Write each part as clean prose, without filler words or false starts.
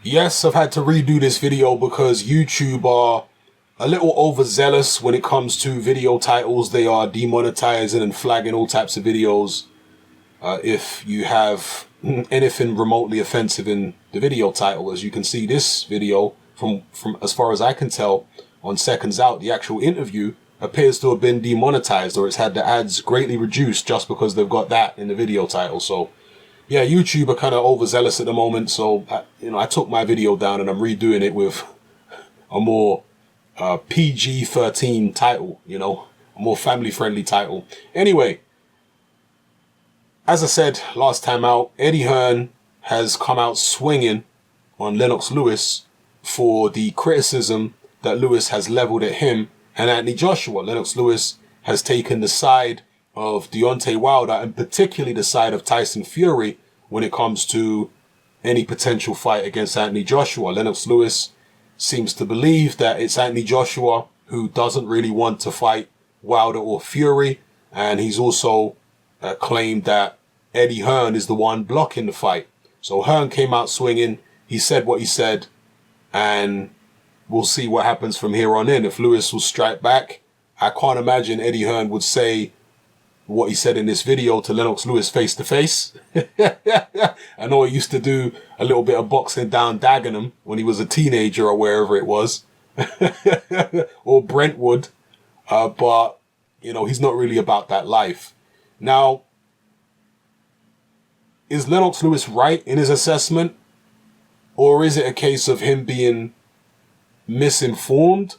Yes, I've had to redo this video because YouTube are a little overzealous when it comes to video titles. They are demonetizing and flagging all types of videos if you have anything remotely offensive in the video title. As you can see, this video, from as far as I can tell, on seconds out, the actual interview appears to have been demonetized, or it's had the ads greatly reduced just because they've got that in the video title. So yeah, YouTube are kind of overzealous at the moment. So I took my video down and I'm redoing it with a more PG-13 title, a more family-friendly title. Anyway, as I said last time out, Eddie Hearn has come out swinging on Lennox Lewis for the criticism that Lewis has leveled at him and Anthony Joshua. Lennox Lewis has taken the side of Deontay Wilder and particularly the side of Tyson Fury when it comes to any potential fight against Anthony Joshua. Lennox Lewis seems to believe that it's Anthony Joshua who doesn't really want to fight Wilder or Fury, and he's also claimed that Eddie Hearn is the one blocking the fight. So Hearn came out swinging, he said what he said, and we'll see what happens from here on in. If Lewis will strike back, I can't imagine Eddie Hearn would say what he said in this video to Lennox Lewis face to face. I know he used to do a little bit of boxing down Dagenham when he was a teenager or wherever it was, or Brentwood, but he's not really about that life. Now, is Lennox Lewis right in his assessment, or is it a case of him being misinformed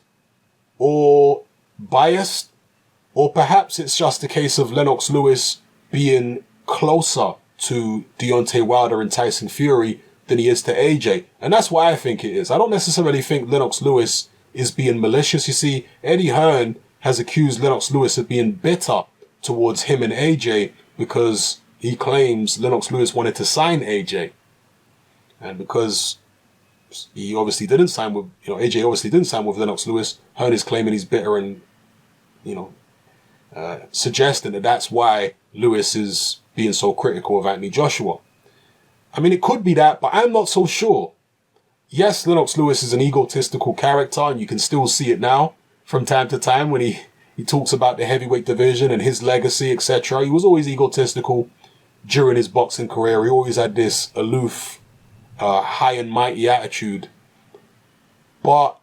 or biased? Or perhaps it's just a case of Lennox Lewis being closer to Deontay Wilder and Tyson Fury than he is to AJ. And that's why I think it is. I don't necessarily think Lennox Lewis is being malicious. You see, Eddie Hearn has accused Lennox Lewis of being bitter towards him and AJ because he claims Lennox Lewis wanted to sign AJ. And because he obviously didn't sign with, AJ obviously didn't sign with Lennox Lewis, Hearn is claiming he's bitter and, suggesting that that's why Lewis is being so critical of Anthony Joshua. I mean, it could be that, but I'm not so sure. Yes, Lennox Lewis is an egotistical character, and you can still see it now from time to time when he talks about the heavyweight division and his legacy, etc. He was always egotistical during his boxing career. He always had this aloof, high and mighty attitude. But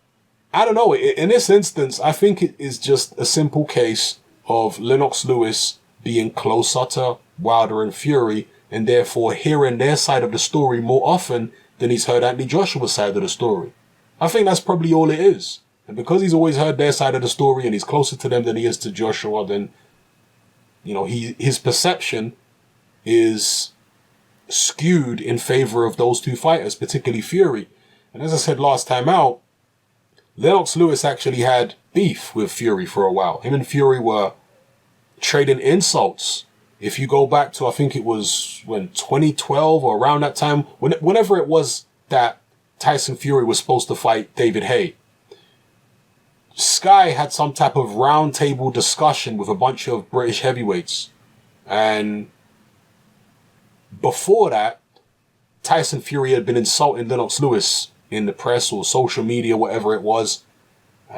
I don't know. In this instance, I think it is just a simple case of Lennox Lewis being closer to Wilder and Fury and therefore hearing their side of the story more often than he's heard Anthony Joshua's side of the story. I think that's probably all it is. And because he's always heard their side of the story and he's closer to them than he is to Joshua, then, his perception is skewed in favor of those two fighters, particularly Fury. And as I said last time out, Lennox Lewis actually had beef with Fury for a while. Him and Fury were trading insults. If you go back to, I think it was 2012 or around that time, whenever it was that Tyson Fury was supposed to fight David Haye, Sky had some type of round table discussion with a bunch of British heavyweights. And before that, Tyson Fury had been insulting Lennox Lewis in the press or social media, whatever it was.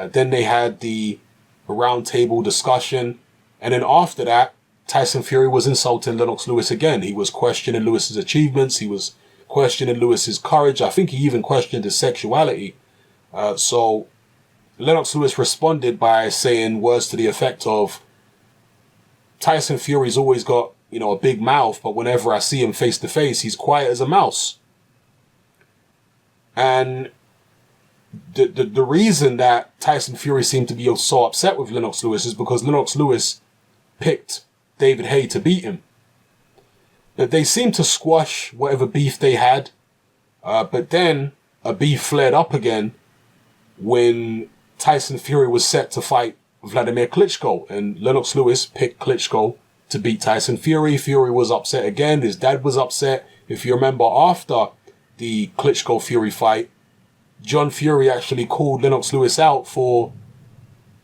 Then they had the round table discussion. And then after that, Tyson Fury was insulting Lennox Lewis again. He was questioning Lewis's achievements. He was questioning Lewis's courage. I think he even questioned his sexuality. So Lennox Lewis responded by saying words to the effect of, Tyson Fury's always got, a big mouth, but whenever I see him face to face, he's quiet as a mouse. And the reason that Tyson Fury seemed to be so upset with Lennox Lewis is because Lennox Lewis picked David Haye to beat him. That they seemed to squash whatever beef they had, but then a beef flared up again when Tyson Fury was set to fight Vladimir Klitschko, and Lennox Lewis picked Klitschko to beat Tyson Fury. Fury was upset again. His dad was upset. If you remember, after the Klitschko-Fury fight, John Fury actually called Lennox Lewis out for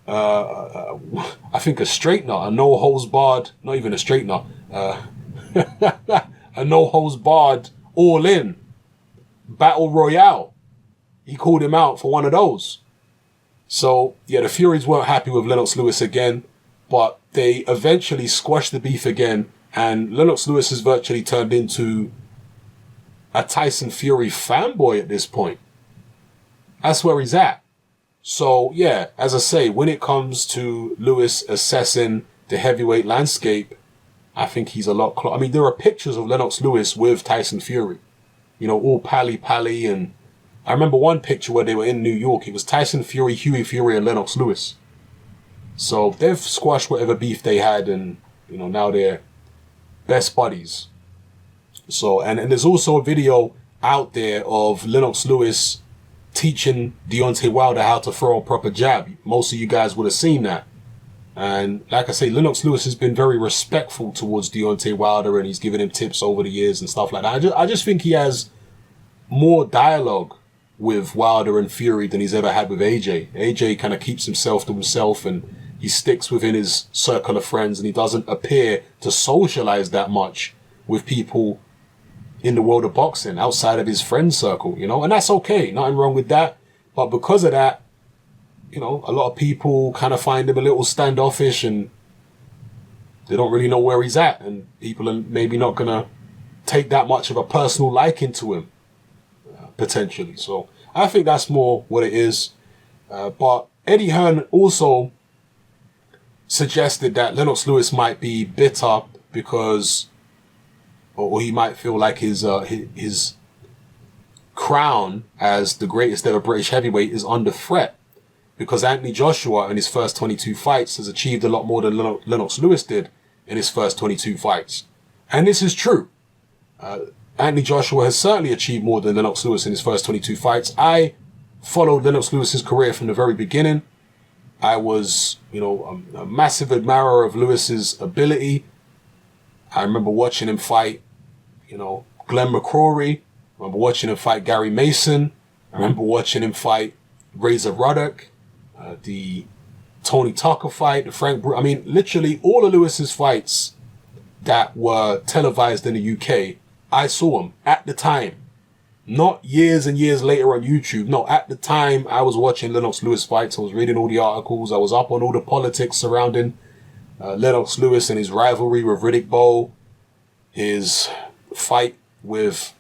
I think a straightener, a no holds barred, not even a straightener, a no holds barred all in. battle royale. He called him out for one of those. So, yeah, the Furies weren't happy with Lennox Lewis again, but they eventually squashed the beef again, and Lennox Lewis has virtually turned into a Tyson Fury fanboy at this point. That's where he's at. So, yeah, as I say, when it comes to Lewis assessing the heavyweight landscape, I think he's a lot closer. I mean, there are pictures of Lennox Lewis with Tyson Fury, you know, all pally, and I remember one picture where they were in New York. It was Tyson Fury, Huey Fury, and Lennox Lewis. So they've squashed whatever beef they had, and, you know, now they're best buddies. So, and there's also a video out there of Lennox Lewis teaching Deontay Wilder how to throw a proper jab. Most of you guys would have seen that. And like I say, Lennox Lewis has been very respectful towards Deontay Wilder, and he's given him tips over the years and stuff like that. I just think he has more dialogue with Wilder and Fury than he's ever had with AJ. AJ kind of keeps himself to himself, and he sticks within his circle of friends, and he doesn't appear to socialize that much with people in the world of boxing outside of his friend circle, you know, and that's okay. Nothing wrong with that. But because of that, you know, a lot of people kind of find him a little standoffish, and they don't really know where he's at, and people are maybe not going to take that much of a personal liking to him, potentially. So I think that's more what it is. But Eddie Hearn also suggested that Lennox Lewis might be bitter because, or he might feel like his crown as the greatest ever British heavyweight is under threat, because Anthony Joshua in his first 22 fights has achieved a lot more than Lennox Lewis did in his first 22 fights. And this is true. Anthony Joshua has certainly achieved more than Lennox Lewis in his first 22 fights. I followed Lennox Lewis's career from the very beginning. I was, you know, a massive admirer of Lewis's ability. I remember watching him fight, you know, Glenn McCrory. I remember watching him fight Gary Mason. I remember watching him fight Razor Ruddock, the Tony Tucker fight, the Frank I mean, literally all of Lewis's fights that were televised in the UK, I saw them at the time. Not years and years later on YouTube. No, at the time I was watching Lennox Lewis fights. I was reading all the articles. I was up on all the politics surrounding Lennox Lewis and his rivalry with Riddick Bowe, his fight with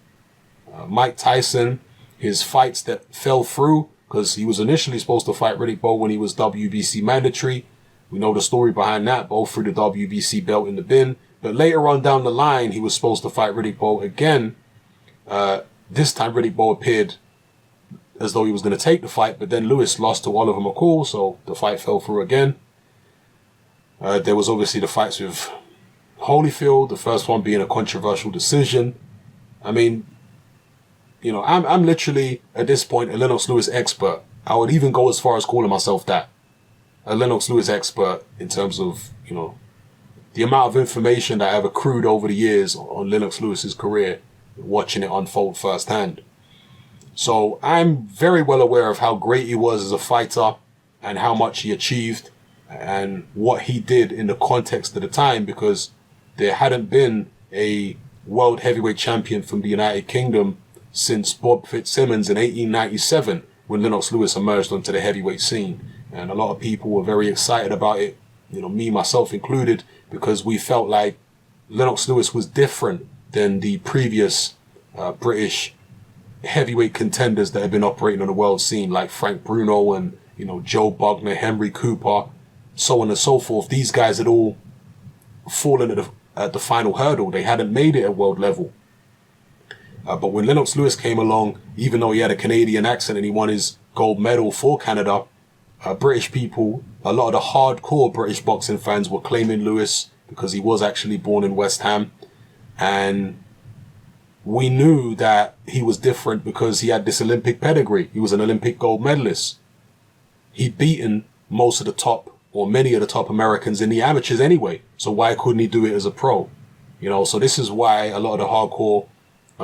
Mike Tyson, his fights that fell through because he was initially supposed to fight Riddick Bowe when he was WBC mandatory. We know the story behind that. Bowe threw the WBC belt in the bin. But later on down the line, he was supposed to fight Riddick Bowe again. This time Riddick Bowe appeared as though he was going to take the fight, but then Lewis lost to Oliver McCall, so the fight fell through again. There was obviously the fights with Holyfield, the first one being a controversial decision. I mean, you know, I'm literally, at this point, a Lennox Lewis expert. I would even go as far as calling myself that. A Lennox Lewis expert in terms of, you know, the amount of information that I've accrued over the years on Lennox Lewis's career, watching it unfold firsthand. So I'm very well aware of how great he was as a fighter and how much he achieved and what he did in the context of the time, because there hadn't been a world heavyweight champion from the United Kingdom since Bob Fitzsimmons in 1897, when Lennox Lewis emerged onto the heavyweight scene. And a lot of people were very excited about it, you know, me, myself included, because we felt like Lennox Lewis was different than the previous British heavyweight contenders that have been operating on the world scene, like Frank Bruno and, you know, Joe Bugner, Henry Cooper, so on and so forth. These guys had all fallen at the final hurdle. They hadn't made it at world level. But when Lennox Lewis came along, even though he had a Canadian accent and he won his gold medal for Canada, British people, a lot of the hardcore British boxing fans were claiming Lewis because he was actually born in West Ham. And we knew that he was different because he had this Olympic pedigree. He was an Olympic gold medalist. He'd beaten most of the top, or many of the top Americans in the amateurs anyway. So why couldn't he do it as a pro? You know, so this is why a lot of the hardcore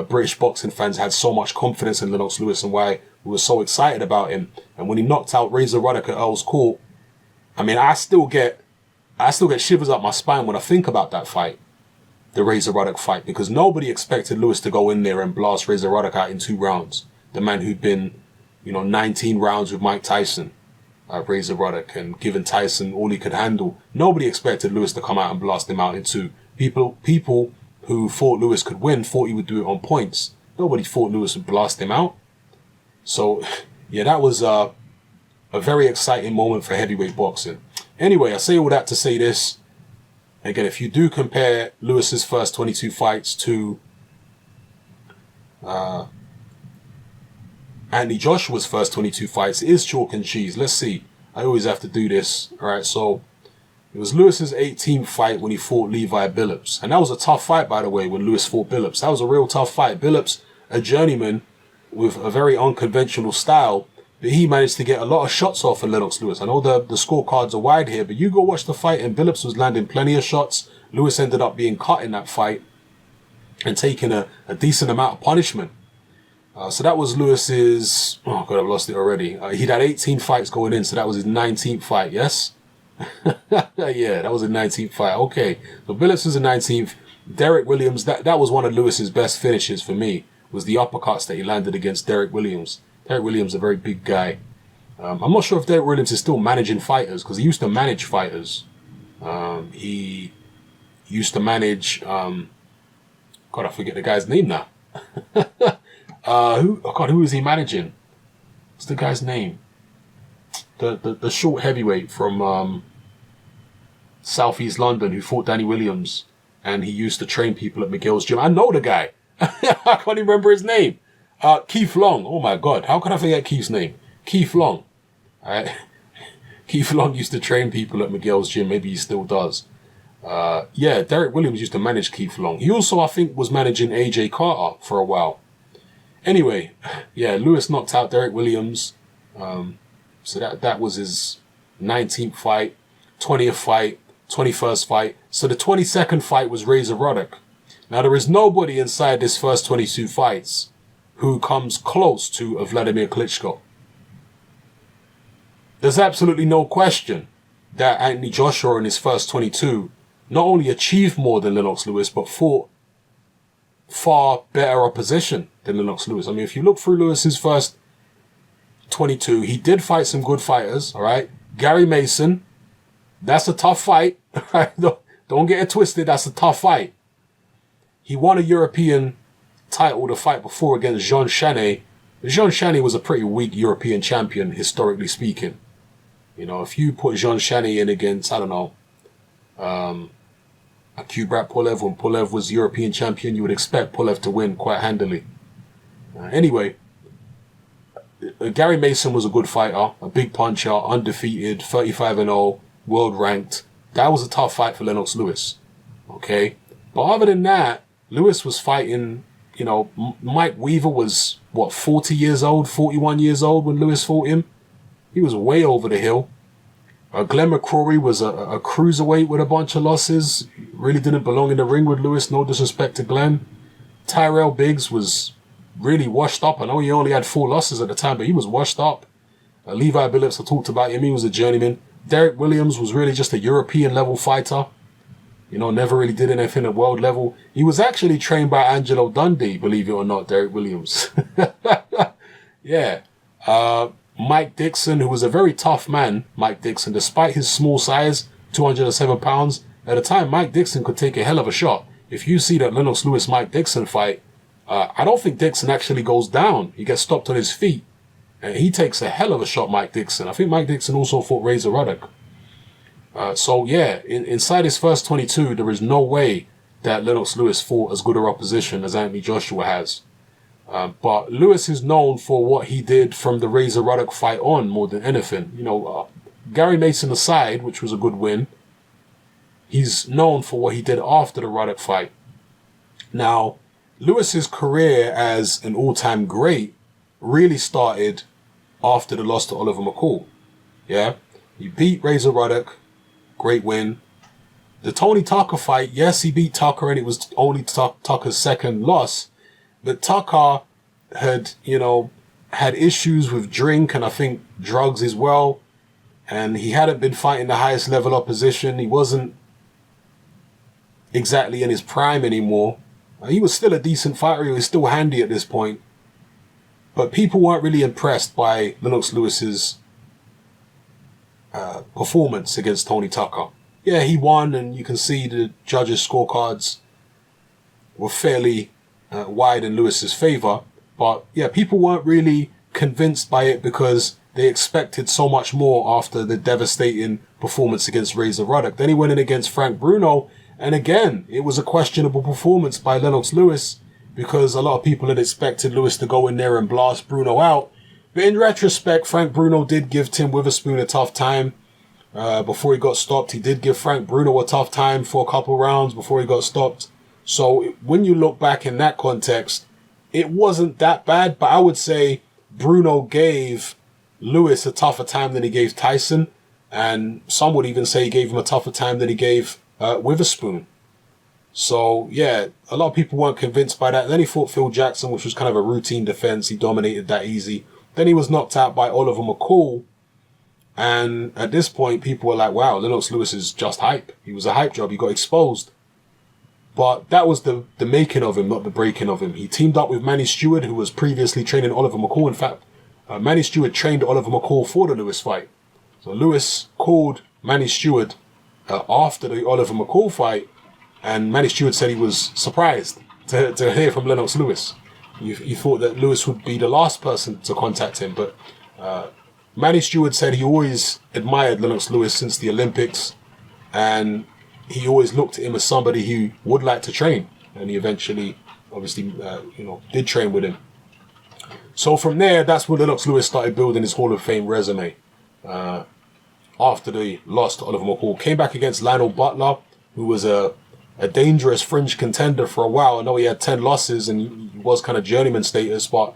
British boxing fans had so much confidence in Lennox Lewis and why we were so excited about him. And when he knocked out Razor Ruddock at Earl's Court, I mean, I still get shivers up my spine when I think about that fight. the Razor Ruddock fight, because nobody expected Lewis to go in there and blast Razor Ruddock out in 2 rounds. The man who'd been, 19 rounds with Mike Tyson, Razor Ruddock, and given Tyson all he could handle. Nobody expected Lewis to come out and blast him out in 2. People who thought Lewis could win thought he would do it on points. Nobody thought Lewis would blast him out. So, yeah, that was a very exciting moment for heavyweight boxing. Anyway, I say all that to say this. Again, if you do compare Lewis's first 22 fights to Anthony Joshua's first 22 fights, it is chalk and cheese. Let's see. I always have to do this. All right, so it was Lewis's 18th fight when he fought Levi Billups. And that was a tough fight, by the way, when Lewis fought Billups. That was a real tough fight. Billups, a journeyman with a very unconventional style, but he managed to get a lot of shots off of Lennox Lewis. I know the scorecards are wide here, but you go watch the fight and Billups was landing plenty of shots. Lewis ended up being cut in that fight and taking a decent amount of punishment. So that was Lewis's... Oh, God, I've lost it already. He'd had 18 fights going in, so that was his 19th fight, yes? Yeah, that was his 19th fight. Okay, so Billups was the 19th. Derek Williams, that was one of Lewis's best finishes for me, was the uppercuts that he landed against Derek Williams. Derek Williams, a very big guy. I'm not sure if Derek Williams is still managing fighters, because he used to manage fighters. He used to manage... God, I forget the guy's name now. Who is he managing? What's the guy's name? The short heavyweight from Southeast London who fought Danny Williams, and he used to train people at Miguel's gym. I know the guy. I can't even remember his name. Keith Long. Oh my God, how can I forget Keith's name? Keith Long. Alright. Keith Long used to train people at Miguel's gym. Maybe he still does. Yeah, Derek Williams used to manage Keith Long. He also, I think, was managing AJ Carter for a while. Anyway, yeah, Lewis knocked out Derek Williams. So that was his 19th fight, 20th fight, 21st fight. So the 22nd fight was Razor Ruddock. Now, there is nobody inside this first 22 fights who comes close to a Vladimir Klitschko. There's absolutely no question that Anthony Joshua in his first 22 not only achieved more than Lennox Lewis, but fought far better opposition than Lennox Lewis. I mean, if you look through Lewis's first 22, he did fight some good fighters, all right? Gary Mason, that's a tough fight. Right? Don't get it twisted, that's a tough fight. He won a European title the fight before against Jean Chaney. Jean Chaney was a pretty weak European champion, historically speaking. You know, if you put Jean Chaney in against, I don't know, a Kubrat Pulev, when Pulev was European champion, you would expect Pulev to win quite handily. Anyway, Gary Mason was a good fighter, a big puncher, undefeated, 35-0, world ranked. That was a tough fight for Lennox Lewis. Okay? But other than that, Lewis was fighting, you know, Mike Weaver was, 40 years old, 41 years old when Lewis fought him? He was way over the hill. Glenn McCrory was a cruiserweight with a bunch of losses. Really didn't belong in the ring with Lewis, no disrespect to Glenn. Tyrell Biggs was really washed up. I know he only had 4 losses at the time, but he was washed up. Levi Billups, I talked about him, he was a journeyman. Derek Williams was really just a European level fighter. You know, never really did anything at world level. He was actually trained by Angelo Dundee, believe it or not, Derek Williams. Yeah. Mike Dixon, who was a very tough man, Mike Dixon, despite his small size, 207 pounds. At the time, Mike Dixon could take a hell of a shot. If you see that Lennox Lewis-Mike Dixon fight, I don't think Dixon actually goes down. He gets stopped on his feet. And he takes a hell of a shot, Mike Dixon. I think Mike Dixon also fought Razor Ruddock. So, yeah, inside his first 22, there is no way that Lennox Lewis fought as good a opposition as Anthony Joshua has. But Lewis is known for what he did from the Razor Ruddock fight on more than anything. You know, Gary Mason aside, which was a good win, he's known for what he did after the Ruddock fight. Now, Lewis's career as an all-time great really started after the loss to Oliver McCall. Yeah, he beat Razor Ruddock, great win. The Tony Tucker fight, yes, he beat Tucker and it was only Tucker's second loss. But Tucker had, you know, had issues with drink and I think drugs as well. And he hadn't been fighting the highest level opposition. He wasn't exactly in his prime anymore. He was still a decent fighter. He was still handy at this point. But people weren't really impressed by Lennox Lewis's performance against Tony Tucker. Yeah, he won, and you can see the judges' scorecards were fairly wide in Lewis's favour. But yeah, people weren't really convinced by it because they expected so much more after the devastating performance against Razor Ruddock. Then he went in against Frank Bruno, and again, it was a questionable performance by Lennox Lewis because a lot of people had expected Lewis to go in there and blast Bruno out. But in retrospect, Frank Bruno did give Tim Witherspoon a tough time before he got stopped. He did give Frank Bruno a tough time for a couple rounds before he got stopped. So when you look back in that context, it wasn't that bad, but I would say Bruno gave Lewis a tougher time than he gave Tyson, and some would even say he gave him a tougher time than he gave Witherspoon. So yeah, a lot of people weren't convinced by that. Then he fought Phil Jackson, which was kind of a routine defense. He dominated that easy. Then he was knocked out by Oliver McCall, and at this point people were like, wow, Lennox Lewis is just hype. He was a hype job. He got exposed. But that was the making of him, not the breaking of him. He teamed up with Manny Stewart, who was previously training Oliver McCall. In fact, Manny Stewart trained Oliver McCall for the Lewis fight. So Lewis called Manny Stewart after the Oliver McCall fight, and Manny Stewart said he was surprised to hear from Lennox Lewis. He thought that Lewis would be the last person to contact him, but Manny Stewart said he always admired Lennox Lewis since the Olympics, and he always looked at him as somebody who would like to train, and he eventually, obviously, did train with him. So from there, that's when Lennox Lewis started building his Hall of Fame resume. After the loss to Oliver McCall, came back against Lionel Butler, who was a dangerous fringe contender for a while. I know he had 10 losses and he was kind of journeyman status, but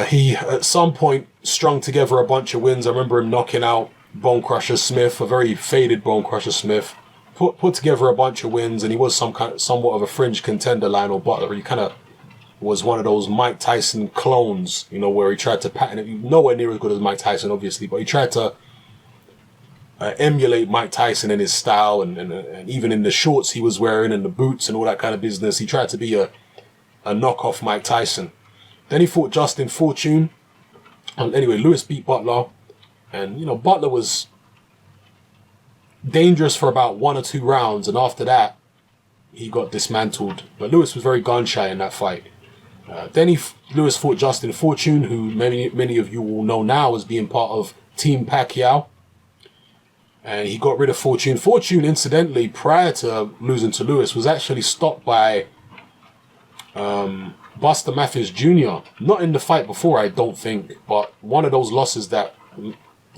he at some point strung together a bunch of wins. I remember him knocking out Bone Crusher Smith, a very faded Bone Crusher Smith. Put together a bunch of wins, and he was somewhat of a fringe contender, Lionel Butler. He kind of was one of those Mike Tyson clones, where he tried to pattern it. Nowhere near as good as Mike Tyson, obviously, but he tried to emulate Mike Tyson in his style, and even in the shorts he was wearing and the boots and all that kind of business. He tried to be a knockoff Mike Tyson. Then he fought Justin Fortune. And anyway, Lewis beat Butler. And, Butler was dangerous for about 1 or 2 rounds. And after that, he got dismantled. But Lewis was very gun-shy in that fight. Then Lewis fought Justin Fortune, who many of you will know now as being part of Team Pacquiao. And he got rid of Fortune. Fortune, incidentally, prior to losing to Lewis, was actually stopped by Buster Matthews Jr. Not in the fight before, I don't think, but one of those losses that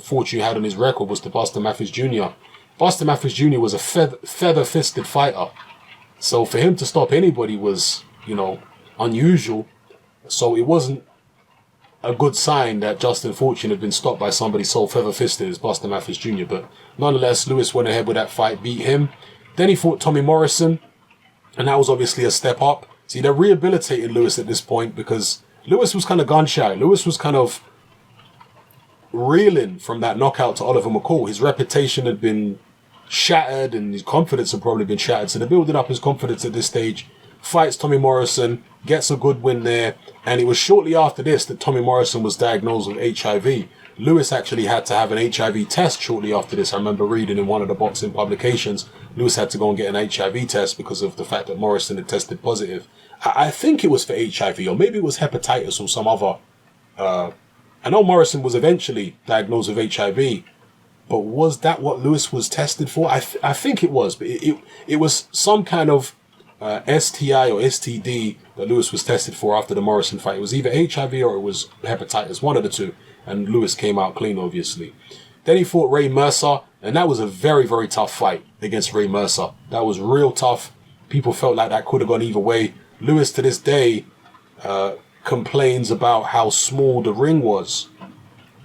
Fortune had on his record was to Buster Matthews Jr. Buster Matthews Jr. was a feather-fisted fighter. So for him to stop anybody was, unusual. So it wasn't a good sign that Justin Fortune had been stopped by somebody so feather-fisted as Buster Matthews Jr. But nonetheless, Lewis went ahead with that fight, beat him. Then he fought Tommy Morrison, and that was obviously a step up. See, they're rehabilitating Lewis at this point because Lewis was kind of gun-shy. Lewis was kind of reeling from that knockout to Oliver McCall. His reputation had been shattered and his confidence had probably been shattered. So they're building up his confidence at this stage. Fights Tommy Morrison, gets a good win there. And it was shortly after this that Tommy Morrison was diagnosed with HIV. Lewis actually had to have an HIV test shortly after this. I remember reading in one of the boxing publications, Lewis had to go and get an HIV test because of the fact that Morrison had tested positive. I think it was for HIV, or maybe it was hepatitis or some other. I know Morrison was eventually diagnosed with HIV, but was that what Lewis was tested for? I think it was, but it was some kind of STI or STD that Lewis was tested for after the Morrison fight. It was either HIV or it was hepatitis, one of the two. And Lewis came out clean, obviously. Then he fought Ray Mercer, and that was a very, very tough fight against Ray Mercer. That was real tough. People felt like that could have gone either way. Lewis, to this day, complains about how small the ring was.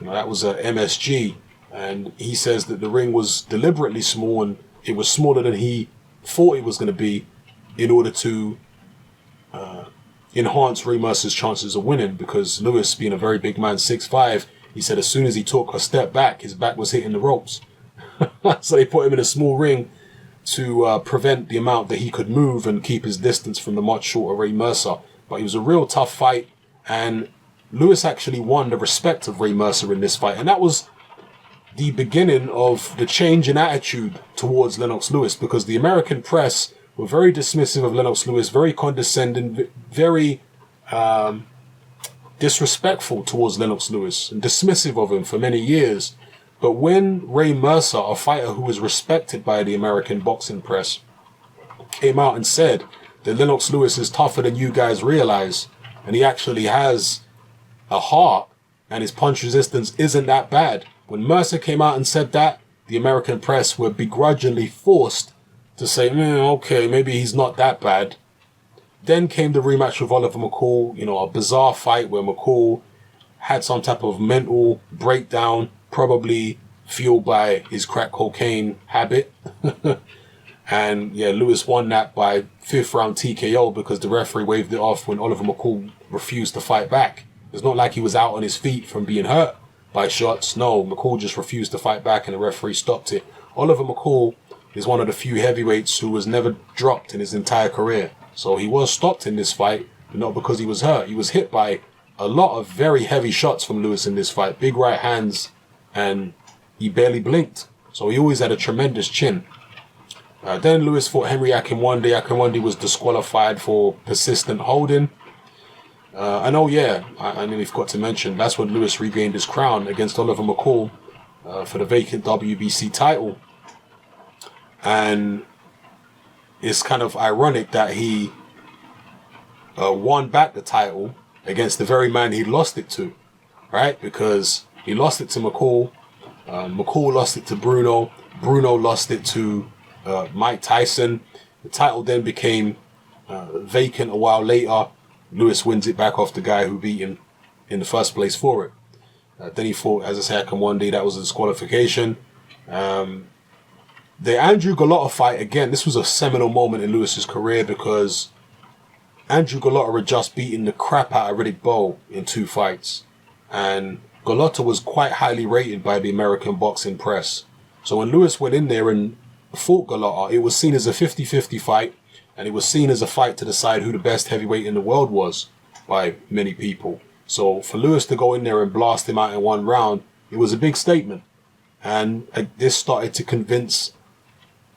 That was a MSG, and he says that the ring was deliberately small, and it was smaller than he thought it was going to be in order to enhance Ray Mercer's chances of winning, because Lewis, being a very big man, 6'5", he said as soon as he took a step back, his back was hitting the ropes. So they put him in a small ring to prevent the amount that he could move and keep his distance from the much shorter Ray Mercer. But it was a real tough fight, and Lewis actually won the respect of Ray Mercer in this fight. And that was the beginning of the change in attitude towards Lennox Lewis, because the American press were very dismissive of Lennox Lewis, very condescending, very disrespectful towards Lennox Lewis, and dismissive of him for many years. But when Ray Mercer, a fighter who was respected by the American boxing press, came out and said that Lennox Lewis is tougher than you guys realize, and he actually has a heart, and his punch resistance isn't that bad. When Mercer came out and said that, the American press were begrudgingly forced to say, okay, maybe he's not that bad. Then came the rematch with Oliver McCall, a bizarre fight where McCall had some type of mental breakdown, probably fueled by his crack cocaine habit. And yeah, Lewis won that by 5th round TKO because the referee waved it off when Oliver McCall refused to fight back. It's not like he was out on his feet from being hurt by shots. No, McCall just refused to fight back and the referee stopped it. Oliver McCall is one of the few heavyweights who was never dropped in his entire career. So he was stopped in this fight, but not because he was hurt. He was hit by a lot of very heavy shots from Lewis in this fight. Big right hands, and he barely blinked. So he always had a tremendous chin. Then Lewis fought Henry Akinwande. Akinwande was disqualified for persistent holding. I nearly forgot to mention, that's when Lewis regained his crown against Oliver McCall for the vacant WBC title. And it's kind of ironic that he won back the title against the very man he lost it to, right? Because he lost it to McCall, McCall lost it to Bruno, Bruno lost it to Mike Tyson. The title then became vacant a while later. Lewis wins it back off the guy who beat him in the first place for it. Then he fought, as I said, Akinwande. That was a disqualification. The Andrew Golota fight, again, this was a seminal moment in Lewis's career because Andrew Golota had just beaten the crap out of Riddick Bowe in 2 fights. And Golota was quite highly rated by the American boxing press. So when Lewis went in there and fought Golota, it was seen as a 50-50 fight, and it was seen as a fight to decide who the best heavyweight in the world was by many people. So for Lewis to go in there and blast him out in 1 round, it was a big statement. And this started to convince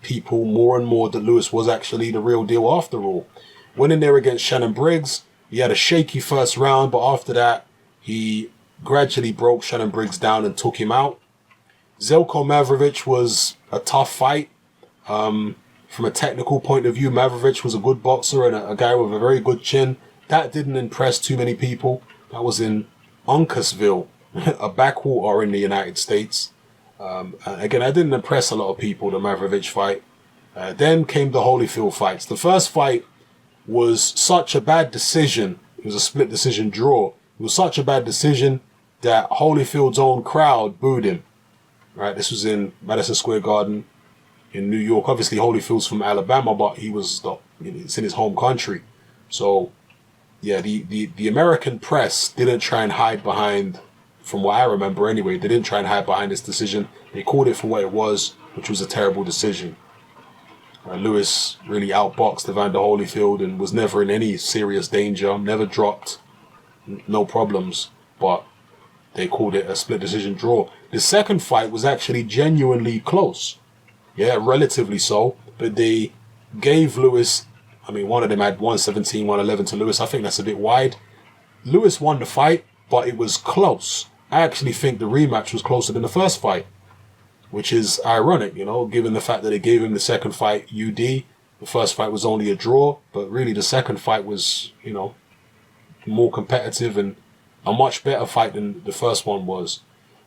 people more and more that Lewis was actually the real deal after all. Went in there against Shannon Briggs. He had a shaky first round, but after that, he gradually broke Shannon Briggs down and took him out. Zeljko Mavrovic was a tough fight. From a technical point of view, Mavrovic was a good boxer and a guy with a very good chin. That didn't impress too many people. That was in Uncasville, a backwater in the United States. Again, that didn't impress a lot of people, the Mavrovic fight. Then came the Holyfield fights. The first fight was such a bad decision. It was a split decision draw. It was such a bad decision that Holyfield's own crowd booed him. Right, this was in Madison Square Garden in New York. Obviously, Holyfield's from Alabama, but it's in his home country. So, yeah, the American press didn't try and hide behind, from what I remember anyway, they didn't try and hide behind this decision. They called it for what it was, which was a terrible decision. Lewis really outboxed Evander Holyfield and was never in any serious danger, never dropped, no problems, but they called it a split decision draw. The second fight was actually genuinely close. Yeah, relatively so, but they gave Lewis, one of them had 117, 111 to Lewis. I think that's a bit wide. Lewis won the fight, but it was close. I actually think the rematch was closer than the first fight, which is ironic, given the fact that they gave him the second fight UD. The first fight was only a draw, but really the second fight was, more competitive and a much better fight than the first one was.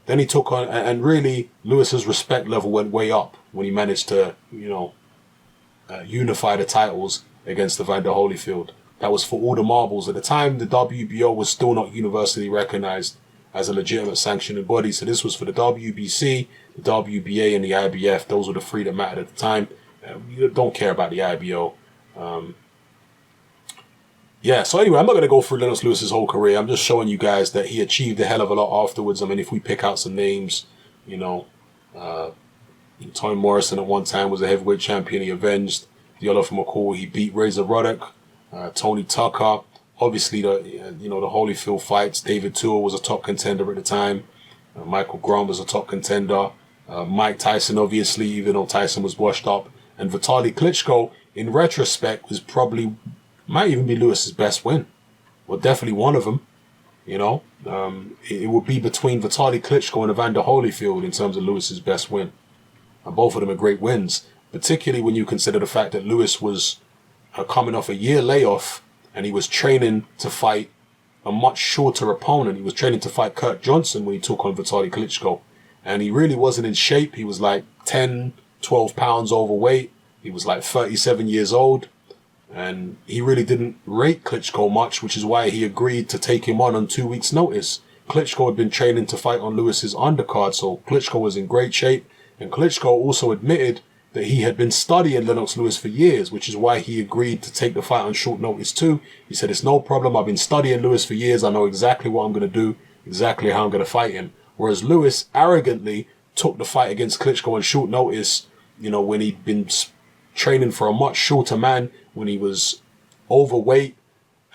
Then he took on, and really Lewis's respect level went way up when he managed to, unify the titles against Evander Holyfield. That was for all the marbles. At the time, the WBO was still not universally recognized as a legitimate sanctioning body. So this was for the WBC, the WBA, and the IBF. Those were the 3 that mattered at the time. You don't care about the IBO. So anyway, I'm not going to go through Lennox Lewis's whole career. I'm just showing you guys that he achieved a hell of a lot afterwards. If we pick out some names, Tony Morrison at one time was a heavyweight champion. He avenged the other from McCall. He beat Razor Ruddock, Tony Tucker. Obviously, the Holyfield fights. David Tua was a top contender at the time. Michael Graham was a top contender. Mike Tyson, obviously, even though Tyson was washed up. And Vitaly Klitschko, in retrospect, might even be Lewis's best win. Well, definitely one of them. It would be between Vitaly Klitschko and Evander Holyfield in terms of Lewis's best win. And both of them are great wins, particularly when you consider the fact that Lewis was coming off a year layoff and he was training to fight a much shorter opponent. He was training to fight Kurt Johnson when he took on Vitaly Klitschko. And he really wasn't in shape. He was like 10, 12 pounds overweight. He was like 37 years old. And he really didn't rate Klitschko much, which is why he agreed to take him on 2 weeks' notice. Klitschko had been training to fight on Lewis's undercard, so Klitschko was in great shape. And Klitschko also admitted that he had been studying Lennox Lewis for years, which is why he agreed to take the fight on short notice too. He said, it's no problem. I've been studying Lewis for years. I know exactly what I'm going to do, exactly how I'm going to fight him. Whereas Lewis arrogantly took the fight against Klitschko on short notice, when he'd been training for a much shorter man, when he was overweight,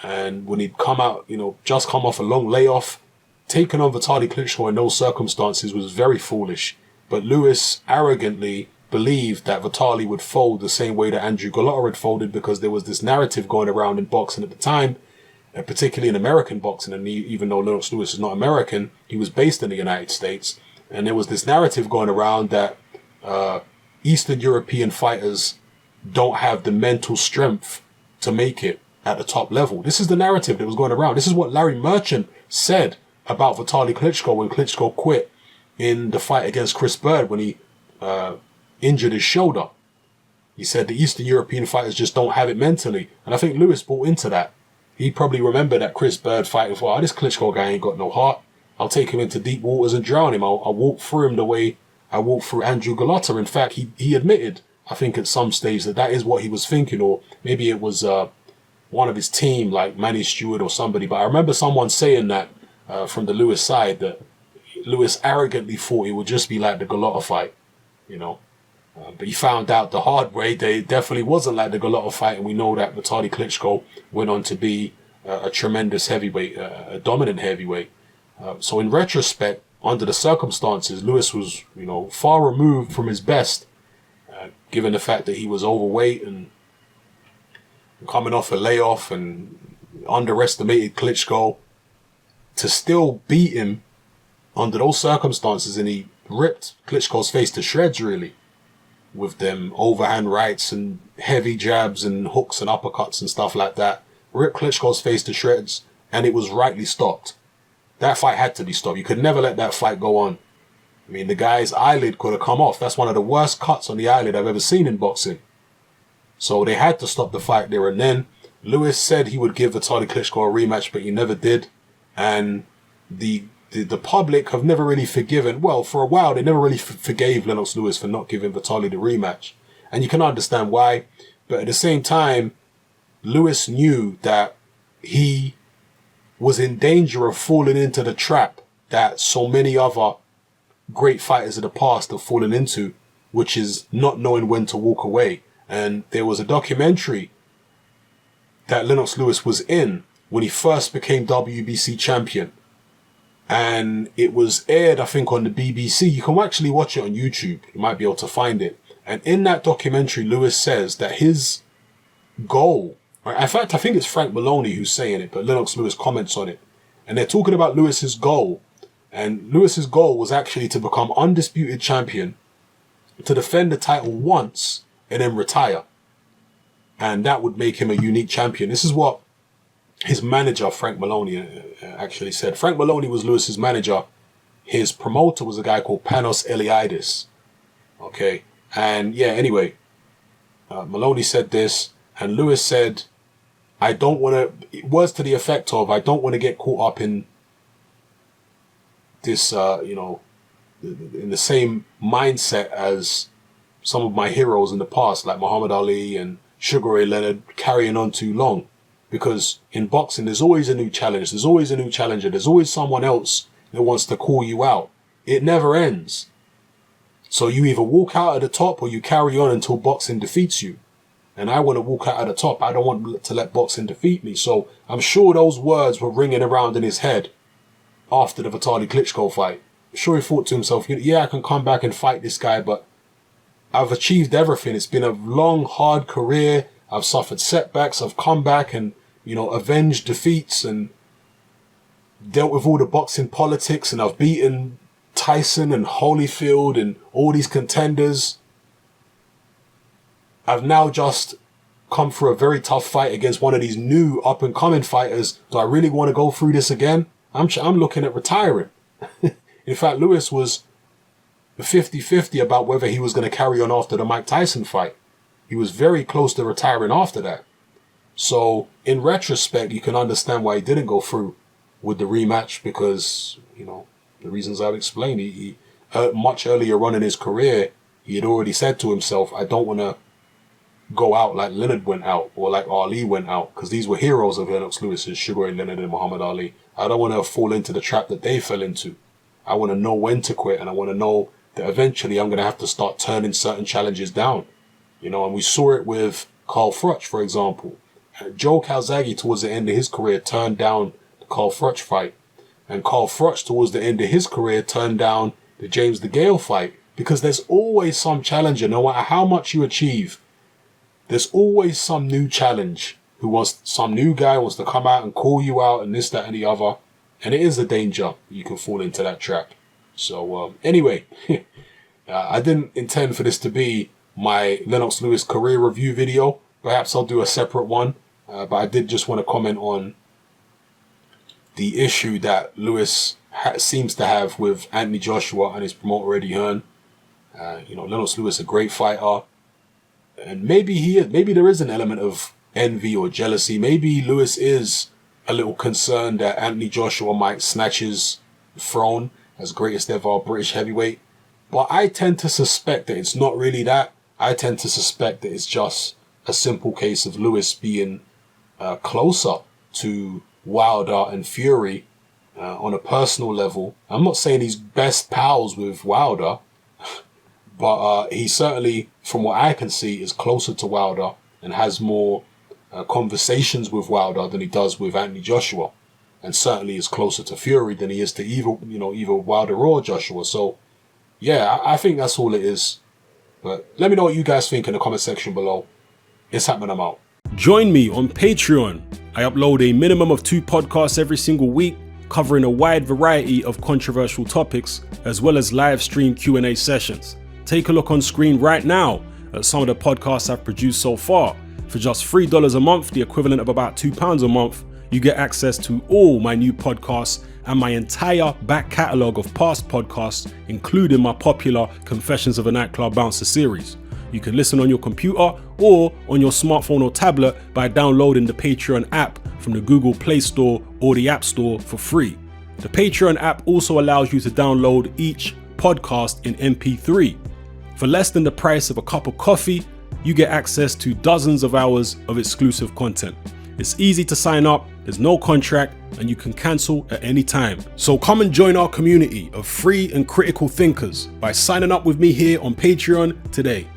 and when he'd come out, just come off a long layoff. Taking on Vitaly Klitschko in those circumstances was very foolish. But Lewis arrogantly believed that Vitaly would fold the same way that Andrew Golota had folded, because there was this narrative going around in boxing at the time, and particularly in American boxing. And even though Lennox Lewis is not American, he was based in the United States. And there was this narrative going around that Eastern European fighters don't have the mental strength to make it at the top level. This is the narrative that was going around. This is what Larry Merchant said about Vitaly Klitschko when Klitschko quit in the fight against Chris Bird when he injured his shoulder. He said the Eastern European fighters just don't have it mentally. And I think Lewis bought into that. He probably remembered that Chris Bird fighting for, this Klitschko guy ain't got no heart. I'll take him into deep waters and drown him. I'll walk through him the way I walked through Andrew Golota. In fact, he admitted, I think at some stage, that is what he was thinking, or maybe it was one of his team, like Manny Stewart or somebody. But I remember someone saying that from the Lewis side, that Lewis arrogantly thought it would just be like the Golota fight, but he found out the hard way that it definitely wasn't like the Golota fight, and we know that Vitaly Klitschko went on to be a tremendous heavyweight, a dominant heavyweight. So in retrospect, under the circumstances, Lewis was, far removed from his best, given the fact that he was overweight and coming off a layoff and underestimated Klitschko. To still beat him under those circumstances, and he ripped Klitschko's face to shreds, really, with them overhand rights and heavy jabs and hooks and uppercuts and stuff like that. Ripped Klitschko's face to shreds, and it was rightly stopped. That fight had to be stopped. You could never let that fight go on. I mean, the guy's eyelid could have come off. That's one of the worst cuts on the eyelid I've ever seen in boxing. So they had to stop the fight there and then. Lewis said he would give Vitaly Klitschko a rematch, but he never did. And the public have never really forgiven. Well, for a while, they never really forgave Lennox Lewis for not giving Vitaly the rematch. And you can understand why. But at the same time, Lewis knew that he was in danger of falling into the trap that so many other great fighters of the past have fallen into, which is not knowing when to walk away. And there was a documentary that Lennox Lewis was in when he first became WBC champion. And it was aired, I think, on the BBC. You can actually watch it on YouTube. You might be able to find it. And in that documentary, Lewis says that his goal, in fact, I think it's Frank Maloney who's saying it, but Lennox Lewis comments on it. And they're talking about Lewis's goal. And Lewis's goal was actually to become undisputed champion, to defend the title once, and then retire. And that would make him a unique champion. This is what his manager, Frank Maloney, actually said. Frank Maloney was Lewis's manager. His promoter was a guy called Panos Eliadis. Okay. And yeah, anyway, Maloney said this, and Lewis said, I don't want to, it was to the effect of, I don't want to get caught up in this, in the same mindset as some of my heroes in the past, like Muhammad Ali and Sugar Ray Leonard, carrying on too long. Because in boxing, there's always a new challenge. There's always a new challenger. There's always someone else that wants to call you out. It never ends. So you either walk out at the top or you carry on until boxing defeats you. And I want to walk out at the top. I don't want to let boxing defeat me. So I'm sure those words were ringing around in his head after the Vitaly Klitschko fight. I'm sure he thought to himself, yeah, I can come back and fight this guy, but I've achieved everything. It's been a long, hard career. I've suffered setbacks. I've come back and, avenged defeats and dealt with all the boxing politics, and I've beaten Tyson and Holyfield and all these contenders. I've now just come through a very tough fight against one of these new up-and-coming fighters. Do I really want to go through this again? I'm looking at retiring. In fact, Lewis was 50-50 about whether he was going to carry on after the Mike Tyson fight. He was very close to retiring after that. So, in retrospect, you can understand why he didn't go through with the rematch because, the reasons I've explained. He much earlier on in his career, he had already said to himself, I don't want to go out like Leonard went out or like Ali went out, because these were heroes of Lennox Lewis's, Sugar Ray Leonard and Muhammad Ali. I don't want to fall into the trap that they fell into. I want to know when to quit, and I want to know that eventually I'm going to have to start turning certain challenges down. And we saw it with Carl Froch, for example. Joe Calzaghe, towards the end of his career, turned down the Carl Froch fight. And Carl Froch, towards the end of his career, turned down the James DeGale fight. Because there's always some challenger, no matter how much you achieve. There's always some new challenge some new guy wants to come out and call you out and this, that, and the other. And it is a danger. You can fall into that trap. So, anyway, I didn't intend for this to be my Lennox Lewis career review video. Perhaps I'll do a separate one. But I did just want to comment on the issue that Lewis seems to have with Anthony Joshua and his promoter Eddie Hearn. Lennox Lewis, a great fighter. And maybe there is an element of envy or jealousy. Maybe Lewis is a little concerned that Anthony Joshua might snatch his throne as greatest ever British heavyweight. But I tend to suspect that it's not really that. I tend to suspect that it's just a simple case of Lewis being closer to Wilder and Fury on a personal level. I'm not saying he's best pals with Wilder, but he certainly, from what I can see, is closer to Wilder and has more conversations with Wilder than he does with Anthony Joshua, and certainly is closer to Fury than he is to either Wilder or Joshua. So, yeah, I think that's all it is. But let me know what you guys think in the comment section below. It's happening, I'm out. Join me on Patreon. I upload a minimum of 2 podcasts every single week, covering a wide variety of controversial topics, as well as live stream Q&A sessions. Take a look on screen right now at some of the podcasts I've produced so far. For just $3 a month, the equivalent of about £2 a month, you get access to all my new podcasts and my entire back catalogue of past podcasts, including my popular Confessions of a Nightclub Bouncer series. You can listen on your computer or on your smartphone or tablet by downloading the Patreon app from the Google Play Store or the App Store for free. The Patreon app also allows you to download each podcast in MP3. For less than the price of a cup of coffee, you get access to dozens of hours of exclusive content. It's easy to sign up, there's no contract, and you can cancel at any time. So come and join our community of free and critical thinkers by signing up with me here on Patreon today.